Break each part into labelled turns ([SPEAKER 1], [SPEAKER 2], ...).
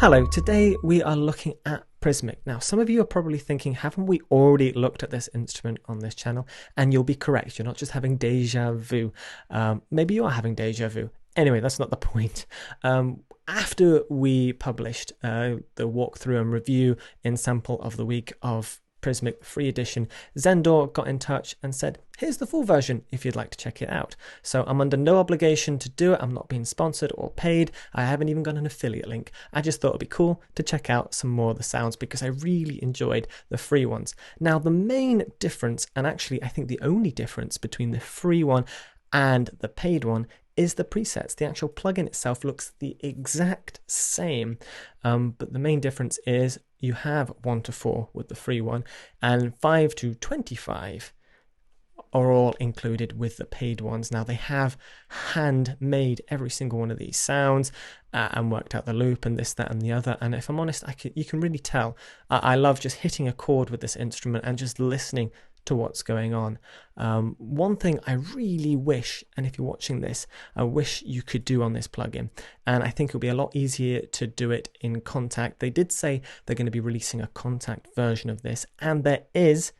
[SPEAKER 1] Hello, today we are looking at Prismic. Now, some of you are probably thinking, haven't we already looked at this instrument on this channel? And you'll be correct, you're not just having deja vu. Maybe you are having deja vu. Anyway, that's not the point. After we published the walkthrough and review in Sample of the Week of Prismic free edition, ZenDAW got in touch and said, here's the full version if you'd like to check it out. So I'm under no obligation to do it. I'm not being sponsored or paid. I haven't even got an affiliate link. I just thought it'd be cool to check out some more of the sounds because I really enjoyed the free ones. Now, the main difference, and actually I think the only difference between the free one and the paid one, is the presets. The actual plugin itself looks the exact same, but the main difference is you have 1 to 4 with the free one, and 5 to 25 are all included with the paid ones. Now, they have handmade every single one of these sounds and worked out the loop and this, that, and the other. And if I'm honest, you can really tell. I love just hitting a chord with this instrument and just listening to what's going on. One thing I really wish, and if you're watching this, I wish you could do on this plugin, and I think it'll be a lot easier to do it in Contact. They did say they're going to be releasing a Contact version of this, and there is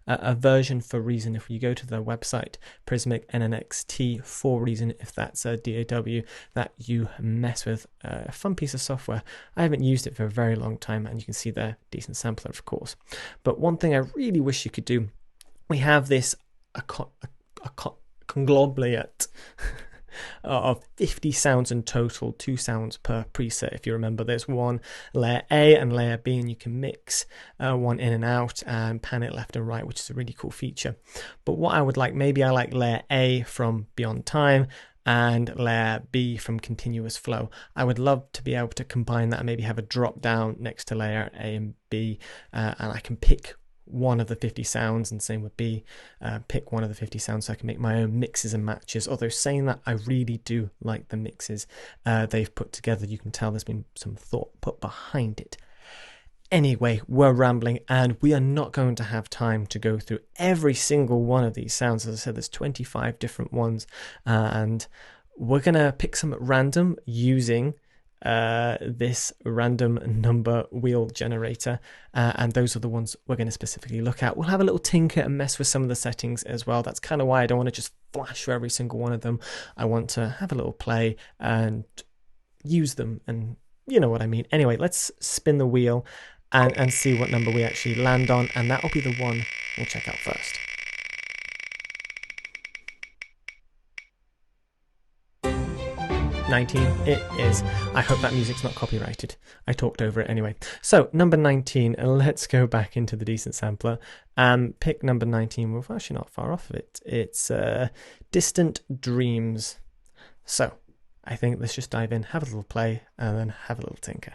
[SPEAKER 1] a version for Reason. If you go to their website, Prismic NNXT for Reason, if that's a DAW that you mess with, a fun piece of software. I haven't used it for a very long time, and you can see their decent sampler, of course. But one thing I really wish you could do, we have this a conglomerate of 50 sounds in total, 2 sounds per preset. If you remember, there's one layer A and layer B, and you can mix one in and out and pan it left and right, which is a really cool feature. But what I would like, maybe I like layer A from Beyond Time and layer B from Continuous Flow. I would love to be able to combine that and maybe have a drop down next to layer A and B, and I can pick one of the 50 sounds, and same with B, pick one of the 50 sounds so I can make my own mixes and matches. Although saying that, I really do like the mixes they've put together. You can tell there's been some thought put behind it. Anyway, we're rambling, and we are not going to have time to go through every single one of these sounds. As I said, there's 25 different ones, and we're going to pick some at random using this random number wheel generator, and those are the ones we're going to specifically look at. We'll have a little tinker and mess with some of the settings as well. That's kind of why I don't want to just flash through every single one of them. I want to have a little play and use them, and you know what I mean. Anyway, let's spin the wheel and see what number we actually land on, and that will be the one we'll check out first. 19, it is. I hope that music's not copyrighted. I talked over it anyway. So, number 19, let's go back into the decent sampler and pick number 19. We're actually not far off of it. It's Distant Dreams. So, I think let's just dive in, have a little play, and then have a little tinker.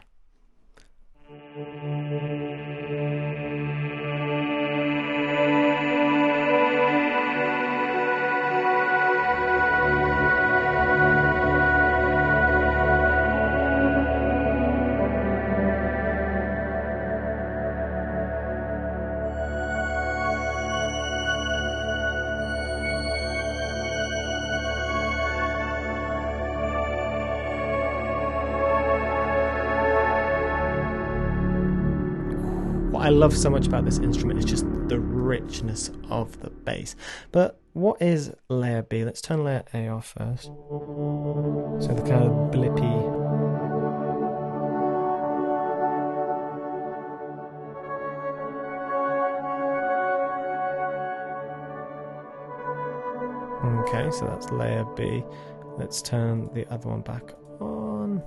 [SPEAKER 1] What I love so much about this instrument is just the richness of the bass. But what is layer B? Let's turn layer A off first. So the kind of blippy. Okay, so that's layer B. Let's turn the other one back on.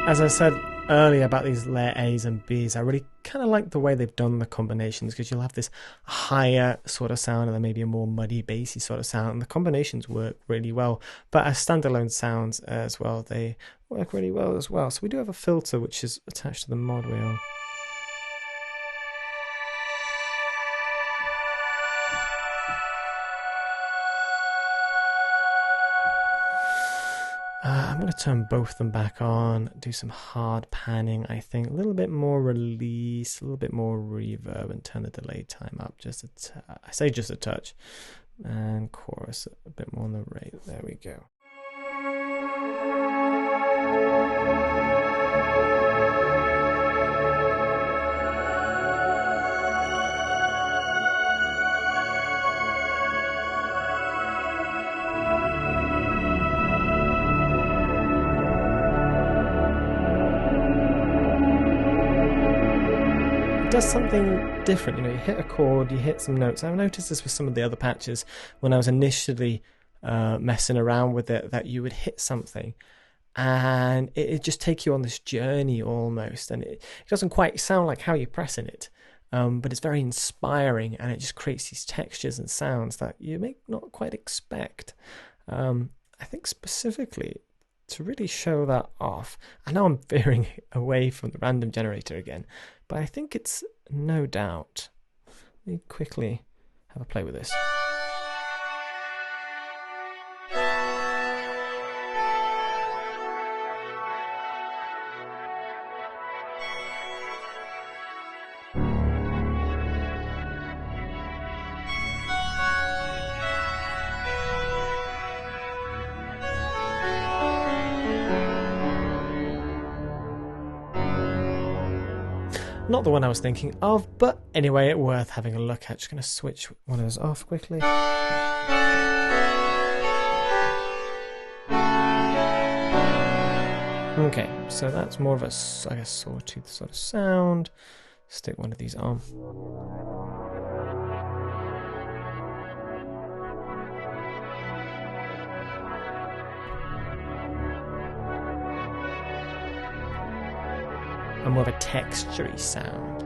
[SPEAKER 1] As I said earlier about these layer A's and B's, I really kind of like the way they've done the combinations, because you'll have this higher sort of sound and then maybe a more muddy, bassy sort of sound, and the combinations work really well. But as standalone sounds as well, they work really well as well. So we do have a filter which is attached to the mod wheel. I'm going to turn both of them back on, do some hard panning, I think, a little bit more release, a little bit more reverb, and turn the delay time up just I say just a touch, and chorus a bit more on the rate. There we go. Does something different, you know, you hit a chord, you hit some notes. I've noticed this with some of the other patches when I was initially messing around with it, that you would hit something and it just take you on this journey almost, and it doesn't quite sound like how you're pressing it, but it's very inspiring, and it just creates these textures and sounds that you may not quite expect. I think specifically to really show that off, I know I'm veering away from the random generator again, but I think it's no doubt. Let me quickly have a play with this. Not the one I was thinking of, but anyway, worth having a look at. Just going to switch one of those off quickly. Okay, so that's more of a, I guess, sawtooth sort of sound. Stick one of these on. And more of a textury sound.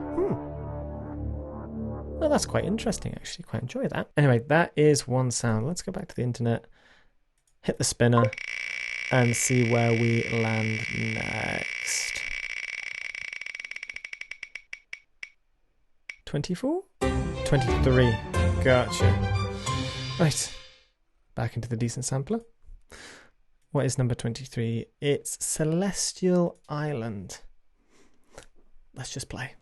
[SPEAKER 1] Well, that's quite interesting, actually. Quite enjoy that. Anyway, that is one sound. Let's go back to the internet, hit the spinner, and see where we land next. 24? 23. Gotcha. Right. Back into the decent sampler. What is number 23? It's Celestial Island. Let's just play.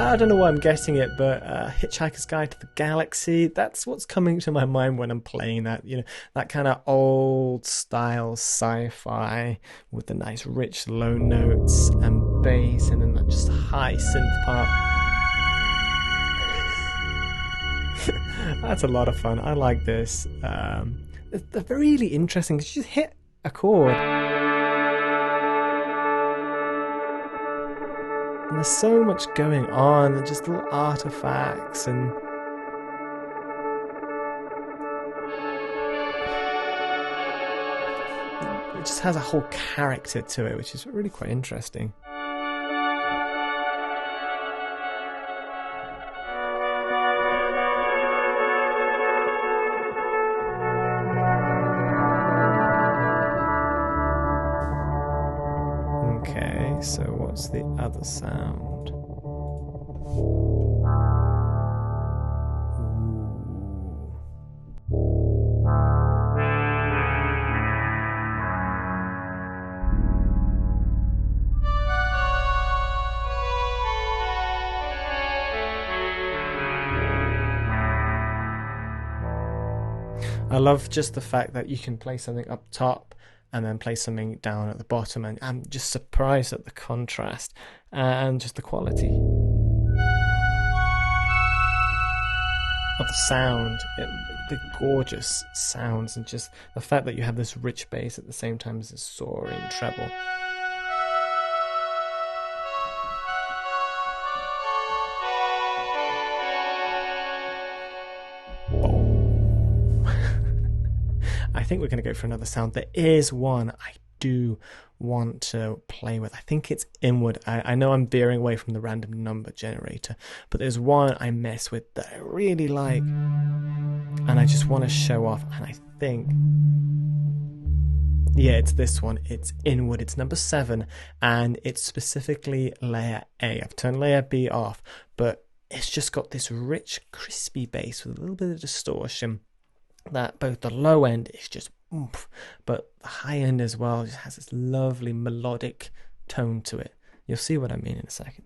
[SPEAKER 1] I don't know why I'm guessing it, but Hitchhiker's Guide to the Galaxy, that's what's coming to my mind when I'm playing that, you know, that kind of old style sci-fi with the nice rich low notes and bass and then just a high synth part. That's a lot of fun. I like this. They're really interesting because you just hit a chord. And there's so much going on, and just little artifacts, and it just has a whole character to it, which is really quite interesting. Okay, so what's the other sound? I love just the fact that you can play something up top and then play something down at the bottom, and I'm just surprised at the contrast and just the quality. of the sound, the gorgeous sounds, and just the fact that you have this rich bass at the same time as this soaring treble. I think we're going to go for another sound. There is one I do want to play with. I think it's inward. I know I'm veering away from the random number generator, but there's one I mess with that I really like, and I just want to show off. And I think, yeah, it's this one. It's inward. It's number 7, and it's specifically layer A. I've turned layer B off, but it's just got this rich, crispy bass with a little bit of distortion. That both the low end is just oomph, but the high end as well just has this lovely melodic tone to it. You'll see what I mean in a second.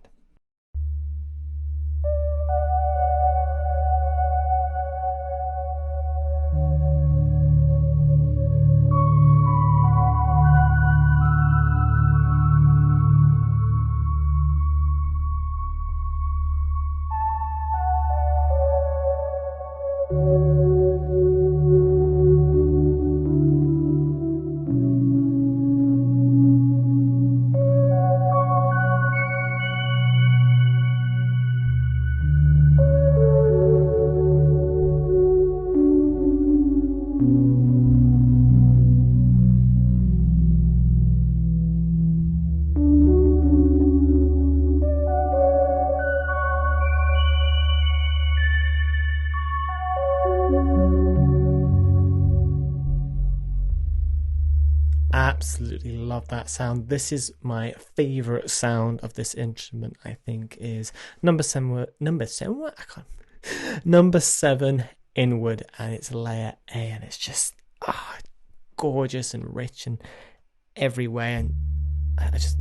[SPEAKER 1] Absolutely love that sound. This is my favorite sound of this instrument. I think is number 7 inward, and it's layer A, and it's just gorgeous and rich and everywhere, and I just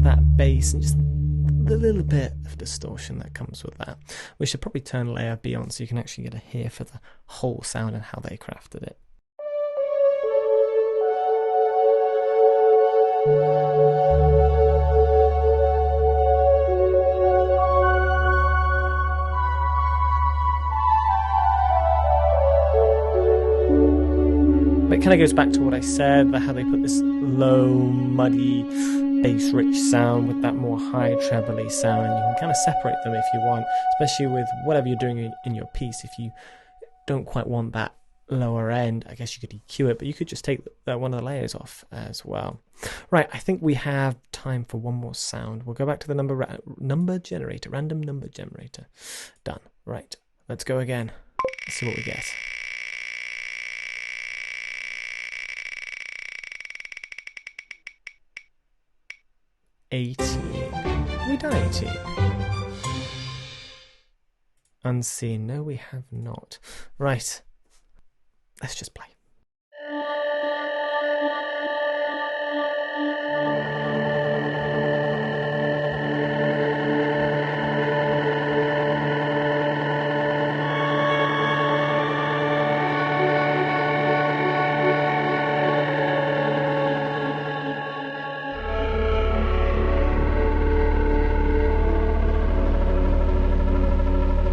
[SPEAKER 1] that bass and just the little bit of distortion that comes with that. We should probably turn layer B on so you can actually get a hear for the whole sound and how they crafted it. But it kind of goes back to what I said, how they put this low, muddy, bass-rich sound with that more high, trebly sound, and you can kind of separate them if you want, especially with whatever you're doing in your piece. If you don't quite want that lower end, I guess you could EQ it, but you could just take one of the layers off as well. Right, I think we have time for one more sound. We'll go back to the number generator, random number generator. Done. Right, let's go again. Let's see what we get. We done 18. Unseen. No, we have not. Right. Let's just play.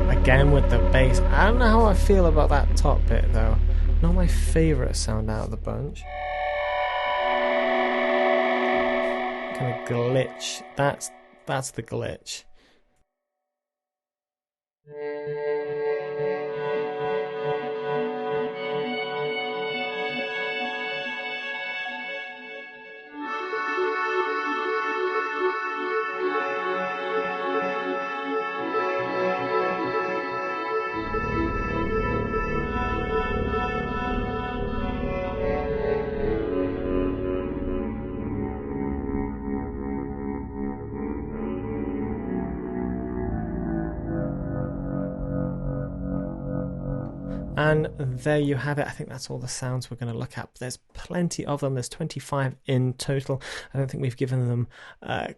[SPEAKER 1] Again with the bass. I don't know how I feel about that top bit though. Not my favourite sound out of the bunch. Kind of glitch. That's the glitch. And there you have it. I think that's all the sounds we're going to look at. There's plenty of them. There's 25 in total. I don't think we've given them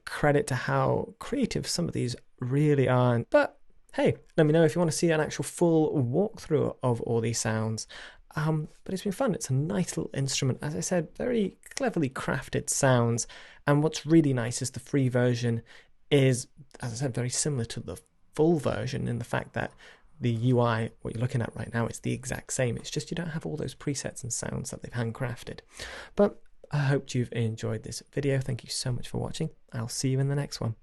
[SPEAKER 1] credit to how creative some of these really are. But hey, let me know if you want to see an actual full walkthrough of all these sounds. But it's been fun. It's a nice little instrument. As I said, very cleverly crafted sounds. And what's really nice is the free version is, as I said, very similar to the full version in the fact that the UI, what you're looking at right now, it's the exact same. It's just you don't have all those presets and sounds that they've handcrafted. But I hope you've enjoyed this video. Thank you so much for watching. I'll see you in the next one.